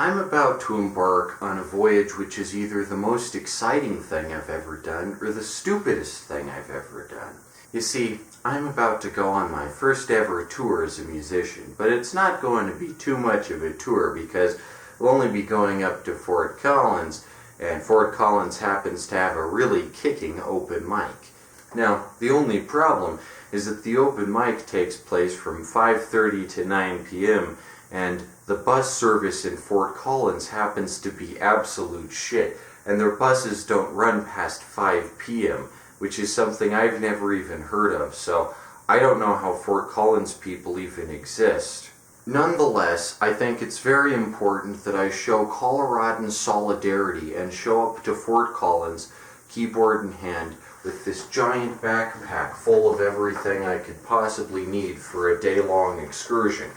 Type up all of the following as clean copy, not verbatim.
I'm about to embark on a voyage which is either the most exciting thing I've ever done or the stupidest thing I've ever done. You see, I'm about to go on my first ever tour as a musician, but it's not going to be too much of a tour because we'll only be going up to Fort Collins, and Fort Collins happens to have a really kicking open mic. Now, the only problem is that the open mic takes place from 5:30 to 9 p.m., and the bus service in Fort Collins happens to be absolute shit, and their buses don't run past 5 p.m., which is something I've never even heard of, so I don't know how Fort Collins people even exist. Nonetheless, I think it's very important that I show Coloradan solidarity and show up to Fort Collins, keyboard in hand, with this giant backpack full of everything I could possibly need for a day-long excursion,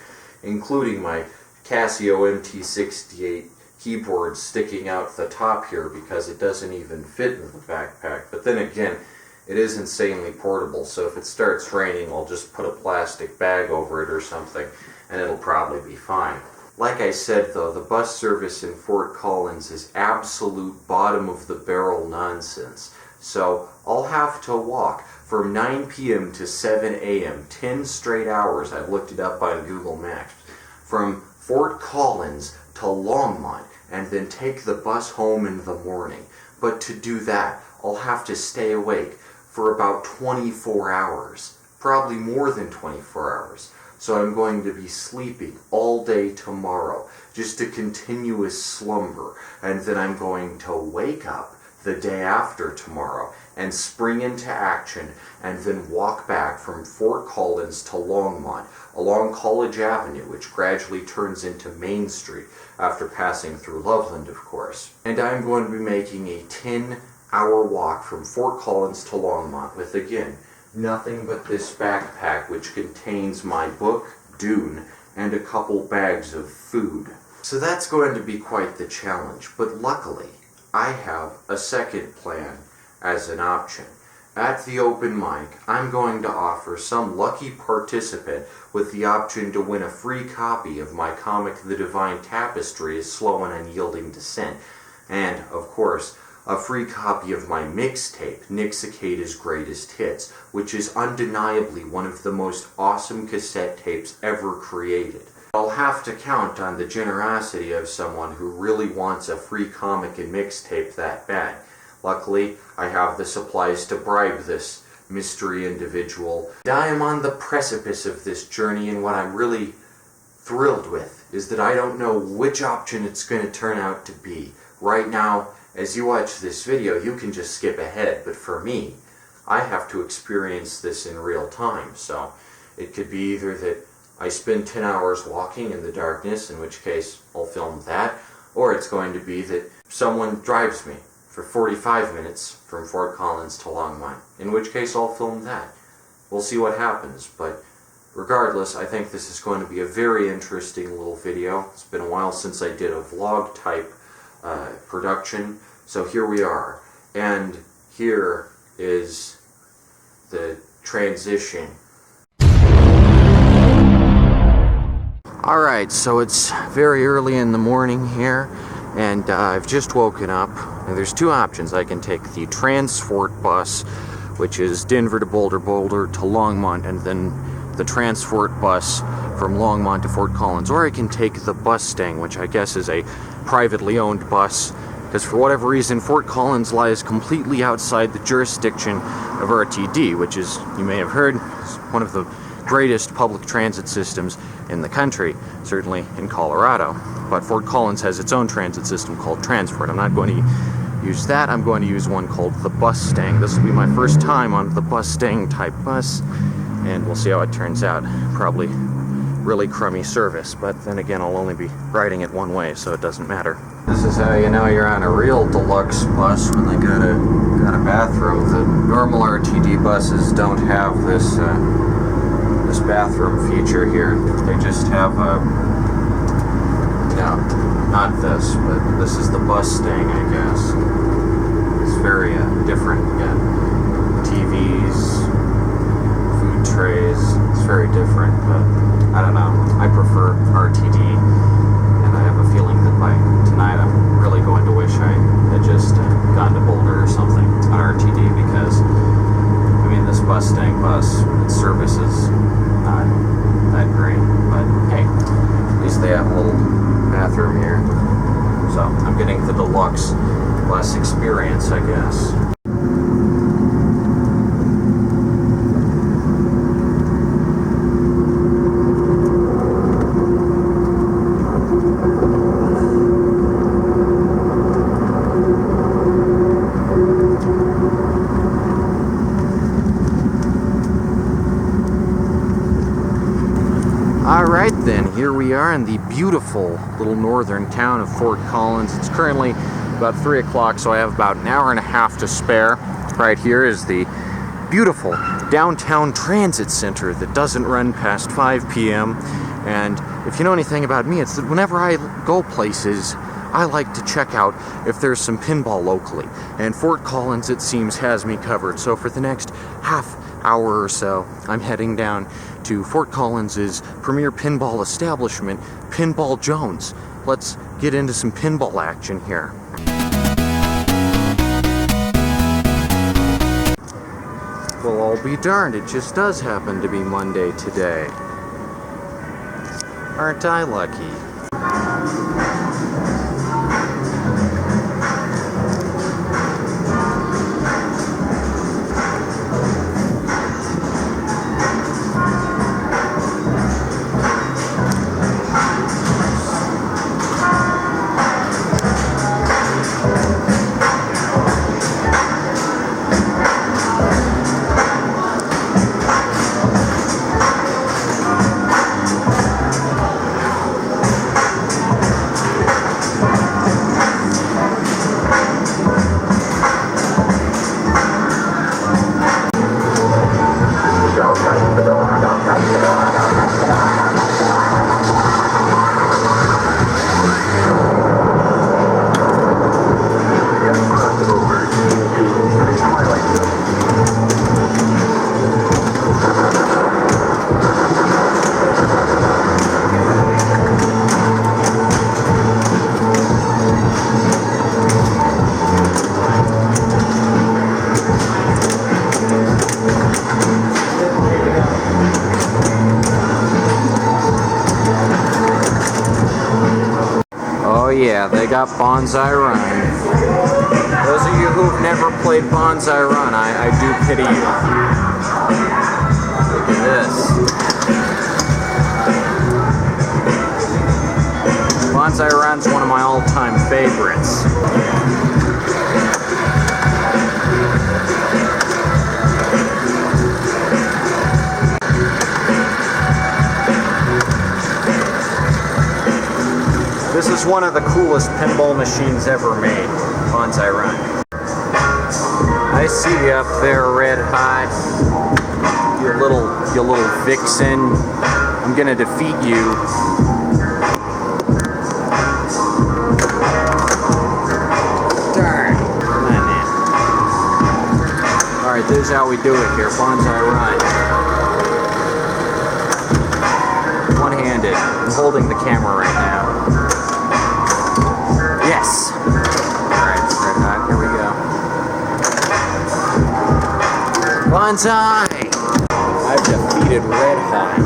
including my Casio MT68 keyboard sticking out the top here because it doesn't even fit in the backpack. But then again, it is insanely portable, so if it starts raining, I'll just put a plastic bag over it or something, and it'll probably be fine. Like I said, though, the bus service in Fort Collins is absolute bottom-of-the-barrel nonsense. So I'll have to walk from 9 p.m. to 7 a.m., 10 straight hours, I've looked it up on Google Maps, from Fort Collins to Longmont, and then take the bus home in the morning. But to do that, I'll have to stay awake for about 24 hours, probably more than 24 hours. So I'm going to be sleeping all day tomorrow, just a continuous slumber, and then I'm going to wake up the day after tomorrow and spring into action and then walk back from Fort Collins to Longmont along College Avenue, which gradually turns into Main Street after passing through Loveland, of course. And I'm going to be making a 10-hour walk from Fort Collins to Longmont with, again, nothing but this backpack which contains my book, Dune, and a couple bags of food. So that's going to be quite the challenge, but luckily I have a second plan as an option. At the open mic, I'm going to offer some lucky participant with the option to win a free copy of my comic The Divine Tapestry, A Slow and Unyielding Descent, and, of course, a free copy of my mixtape, Nick Cicada's Greatest Hits, which is undeniably one of the most awesome cassette tapes ever created. I'll have to count on the generosity of someone who really wants a free comic and mixtape that bad. Luckily, I have the supplies to bribe this mystery individual. I am on the precipice of this journey, and what I'm really thrilled with is that I don't know which option it's going to turn out to be. Right now, as you watch this video, you can just skip ahead, but for me, I have to experience this in real time, so it could be either that I spend 10 hours walking in the darkness, in which case I'll film that, or it's going to be that someone drives me for 45 minutes from Fort Collins to Longmont, in which case I'll film that. We'll see what happens, but regardless, I think this is going to be a very interesting little video. It's been a while since I did a vlog type production, so here we are, and here is the transition. Alright, so it's very early in the morning here, and I've just woken up, and there's two options. I can take the Transfort bus, which is Denver to Boulder, Boulder to Longmont, and then the Transfort bus from Longmont to Fort Collins, or I can take the Bustang, which I guess is a privately owned bus, because for whatever reason Fort Collins lies completely outside the jurisdiction of RTD, which is, you may have heard, is one of the greatest public transit systems in the country, certainly in Colorado. But Fort Collins has its own transit system called Transfort. I'm not going to use that. I'm going to use one called the Bustang. This will be my first time on the Bustang type bus, and we'll see how it turns out. Probably really crummy service, but then again I'll only be riding it one way, so it doesn't matter. This is how you know you're on a real deluxe bus when they got a bathroom. The normal RTD buses don't have this this bathroom feature here. They just have no, not this, but this is the Bustang, I guess. It's very different. Again, TVs, food trays. It's very different, but I don't know. I prefer RTD, and I have a feeling that my $10, less experience, I guess. Alright then, here we are in the beautiful little northern town of Fort Collins. It's currently about 3 o'clock, so I have about an hour and a half to spare. Right here is the beautiful downtown transit center that doesn't run past 5 p.m. And if you know anything about me, it's that whenever I go places, I like to check out if there's some pinball locally. And Fort Collins, it seems, has me covered. So for the next half hour or so, I'm heading down to Fort Collins's premier pinball establishment, Pinball Jones. Let's get into some pinball action here. Well, I'll be darned, it just does happen to be Monday today. Aren't I lucky? Yeah, they got Bonsai Run. Those of you who've never played Bonsai Run, I do pity you. Look at this. Bonsai Run's one of my all-time favorites. This is one of the coolest pinball machines ever made, Bonsai Run. I see you up there, Red Hot. You little vixen. I'm gonna defeat you. Darn. Come on, man. Alright, this is how we do it here, Bonsai Run. One-handed. I'm holding the camera right now. Yes! Alright, Red Hot, here we go. Bonsai! I've defeated Red Hot.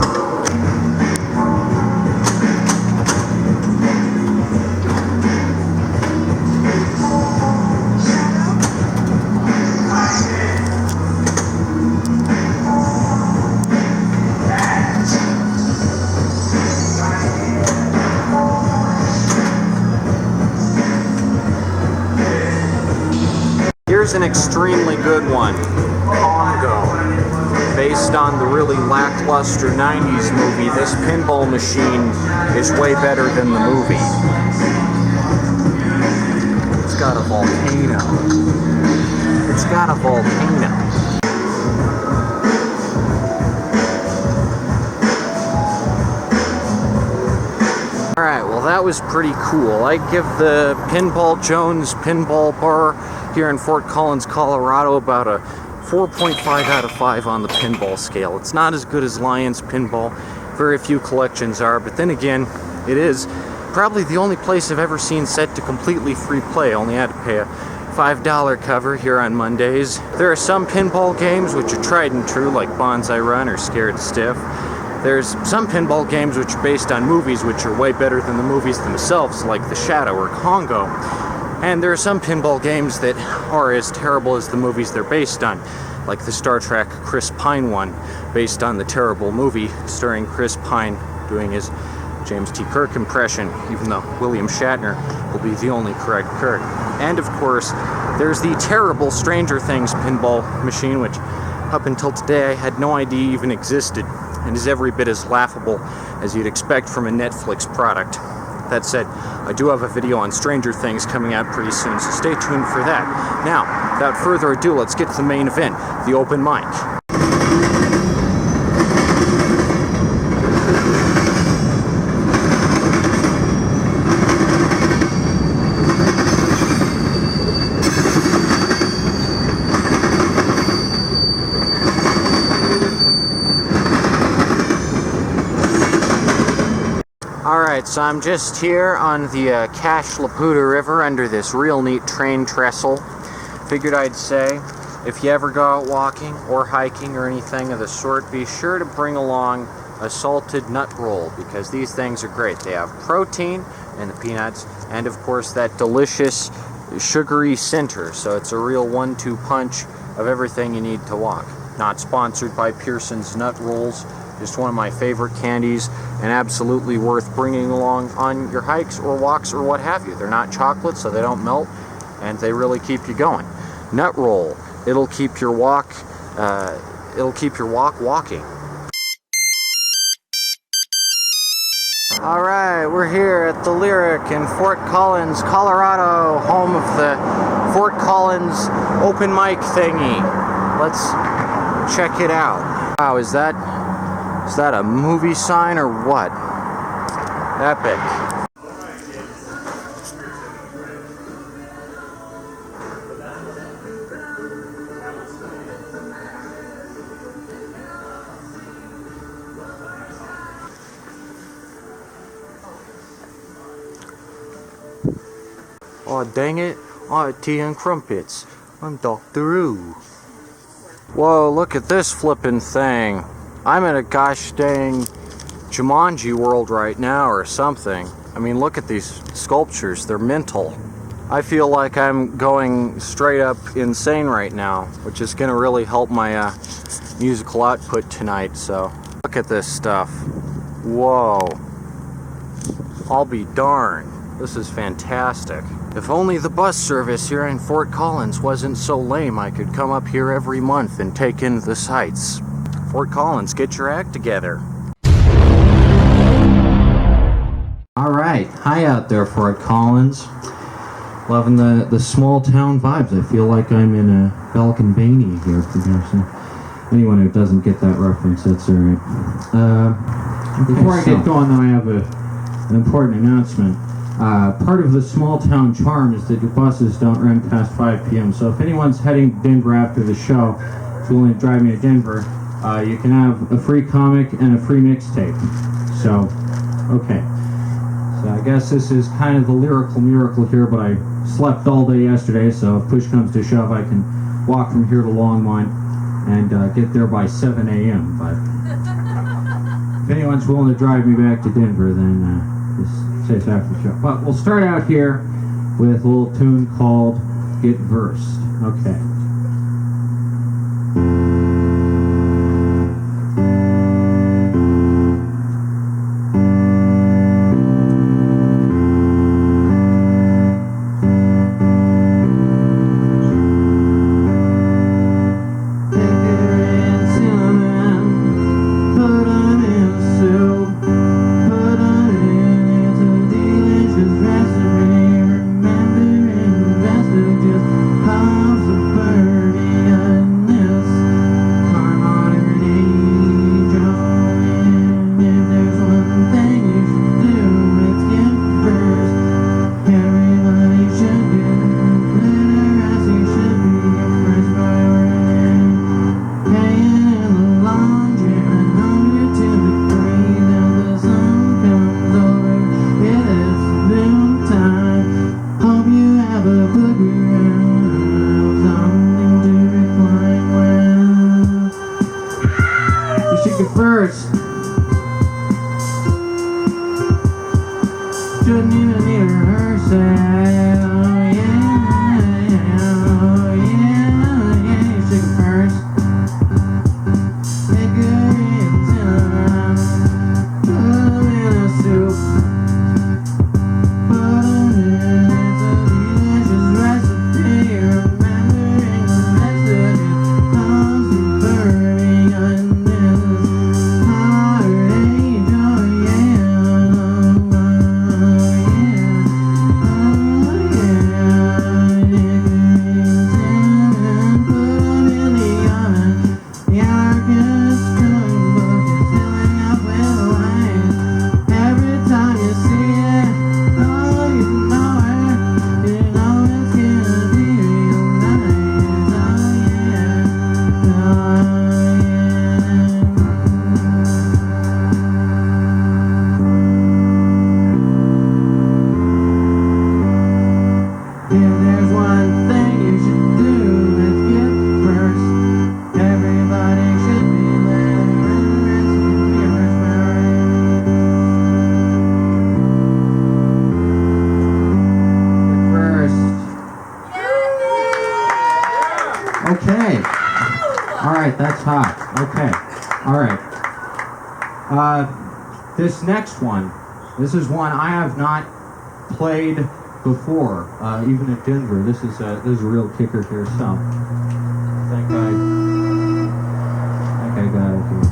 Here's an extremely good one, Congo. Based on the really lackluster 90s movie, this pinball machine is way better than the movie. It's got a volcano. It's got a volcano. Alright, well that was pretty cool. I give the Pinball Jones Pinball Bar here in Fort Collins, Colorado about a 4.5 out of 5 on the pinball scale. It's not as good as Lions Pinball. Very few collections are, but then again, it is probably the only place I've ever seen set to completely free play. Only had to pay a $5 cover here on Mondays. There are some pinball games which are tried and true, like Bonsai Run or Scared Stiff. There's some pinball games which are based on movies which are way better than the movies themselves, like The Shadow or Congo. And there are some pinball games that are as terrible as the movies they're based on, like the Star Trek Chris Pine one, based on the terrible movie starring Chris Pine doing his James T. Kirk impression, even though William Shatner will be the only correct Kirk. And of course, there's the terrible Stranger Things pinball machine, which up until today I had no idea even existed, and is every bit as laughable as you'd expect from a Netflix product. That said, I do have a video on Stranger Things coming out pretty soon, so stay tuned for that. Now, without further ado, let's get to the main event, the open mic. Alright, so I'm just here on the Cache Laputa River under this real neat train trestle. Figured I'd say, if you ever go out walking or hiking or anything of the sort, be sure to bring along a salted nut roll, because these things are great. They have protein in the peanuts, and of course that delicious sugary center, so it's a real 1-2 punch of everything you need to walk. Not sponsored by Pearson's Nut Rolls, just one of my favorite candies, and absolutely worth bringing along on your hikes or walks or what have you. They're not chocolate, so they don't melt, and they really keep you going. Nut roll, it'll keep your walk walking. All right, we're here at the Lyric in Fort Collins, Colorado, home of the Fort Collins open mic thingy. Let's check it out. Wow, is that a movie sign or what? Epic. Oh, dang it. Oh, tea and crumpets. I'm Dr. Who. Whoa, look at this flippin' thing. I'm in a gosh dang Jumanji world right now or something. I mean, look at these sculptures. They're mental. I feel like I'm going straight up insane right now, which is going to really help my musical output tonight. So, look at this stuff. Whoa. I'll be darned. This is fantastic. If only the bus service here in Fort Collins wasn't so lame, I could come up here every month and take in the sights. Fort Collins, get your act together. Alright, hi out there, Fort Collins. Loving the small town vibes. I feel like I'm in a Belkin Baney here. Anyone who doesn't get that reference, that's alright. Before I get going, though, I have an important announcement. Part of the small town charm is that your buses don't run past 5 p.m. So if anyone's heading to Denver after the show, if you want to drive me to Denver, you can have a free comic and a free mixtape. So, okay. So I guess this is kind of the lyrical miracle here, but I slept all day yesterday, so if push comes to shove, I can walk from here to Longmont and get there by 7 a.m. But if anyone's willing to drive me back to Denver, then just say it's after the show. But we'll start out here with a little tune called Get Versed. Okay. First, shouldn't even need to rehearse it, oh yeah. That's hot. Okay. All right. This next one, this is one I have not played before, even at Denver. This is a real kicker here. So, I think I got it here.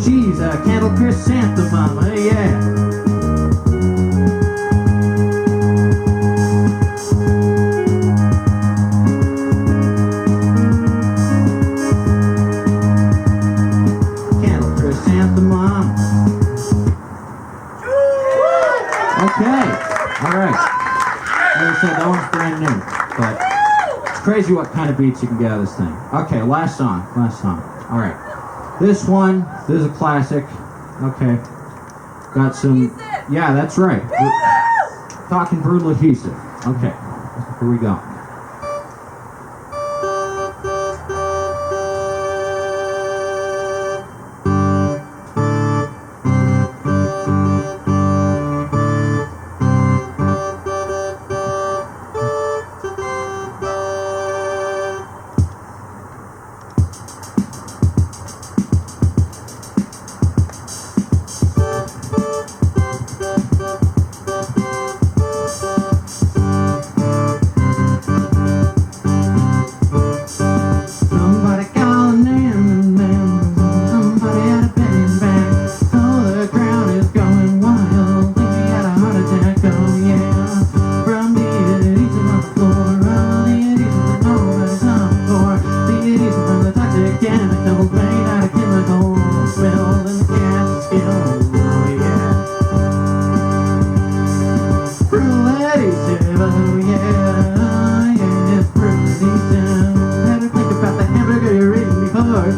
She's a candle chrysanthemum, yeah. Candle chrysanthemum. Okay, all right. Like I said, that one's brand new, but it's crazy what kind of beats you can get out of this thing. Okay, last song. All right. This is a classic. Okay. Got some, yeah, that's right. We're talking brutal adhesive. Okay, here we go.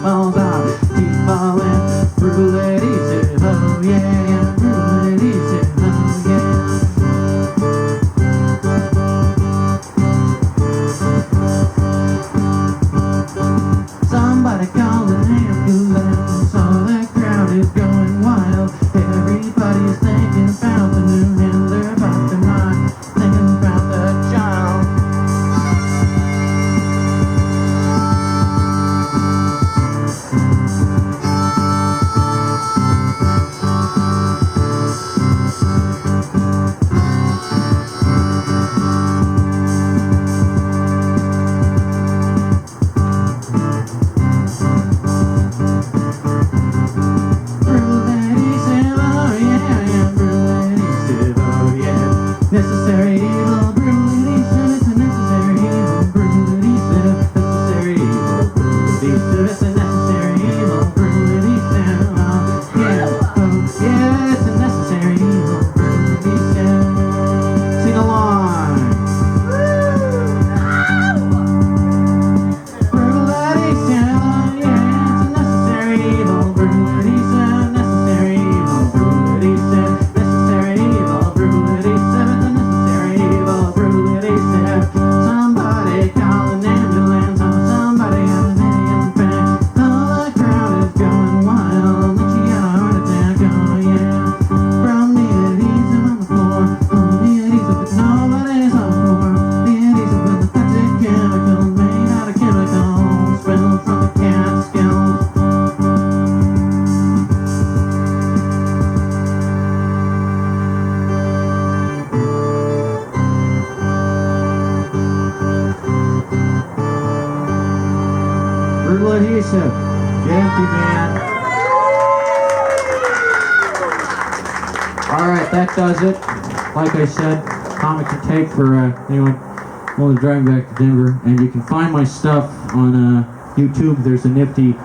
Falls out, he falls easy, oh yeah, brew it easy, oh yeah. Somebody call an ambulance, all that crowd is going wild. Everybody's thinking about the new handler, but they're not thinking about the child. Necessary evil, brutally, it's a necessary evil, brutally, necessary evil, brutally, it's a necessary evil, brutally, yeah, oh yeah, it's a necessary evil, brutally, sing along. Brutally, oh yeah, it's a necessary evil, brutally, necessary evil, brutally, necessary evil, brutally, somebody call an ambulance, or somebody has a million back. All the crowd is going wild, like she got a heart attack, oh yeah. From the adhesive on the floor, from the adhesive that nobody's up for. The adhesive with the toxic chemicals made out of chemicals spilled from the cat's skills. Brutal adhesive. Get empty, man. Alright, that does it. Like I said, comic and tape for anyone only driving back to Denver. And you can find my stuff on YouTube. There's a nifty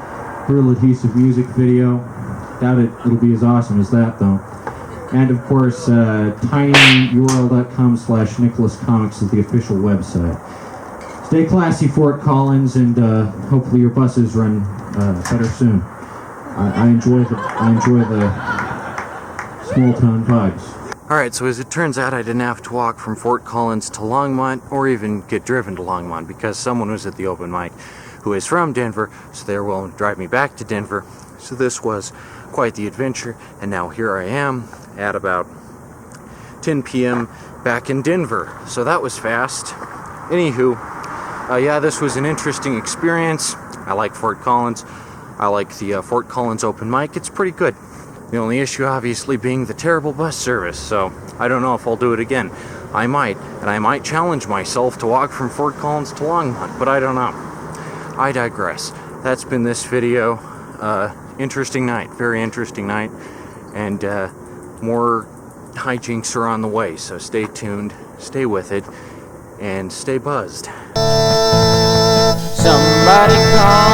Brutal adhesive music video. Doubt it'll be as awesome as that, though. And of course, tinyurl.com/Nicholas Comics is the official website. Stay classy, Fort Collins, and hopefully your buses run better soon. I enjoy the small town vibes. Alright, so as it turns out, I didn't have to walk from Fort Collins to Longmont, or even get driven to Longmont, because someone was at the open mic who is from Denver, so they were willing to drive me back to Denver. So this was quite the adventure, and now here I am at about 10 p.m. back in Denver. So that was fast. Anywho, yeah, this was an interesting experience. I like Fort Collins. I like the Fort Collins open mic. It's pretty good. The only issue, obviously, being the terrible bus service. So I don't know if I'll do it again. I might, and I might challenge myself to walk from Fort Collins to Longmont, but I don't know. I digress. That's been this video. Interesting night, very interesting night, and more hijinks are on the way. So stay tuned, stay with it, and stay buzzed. Somebody call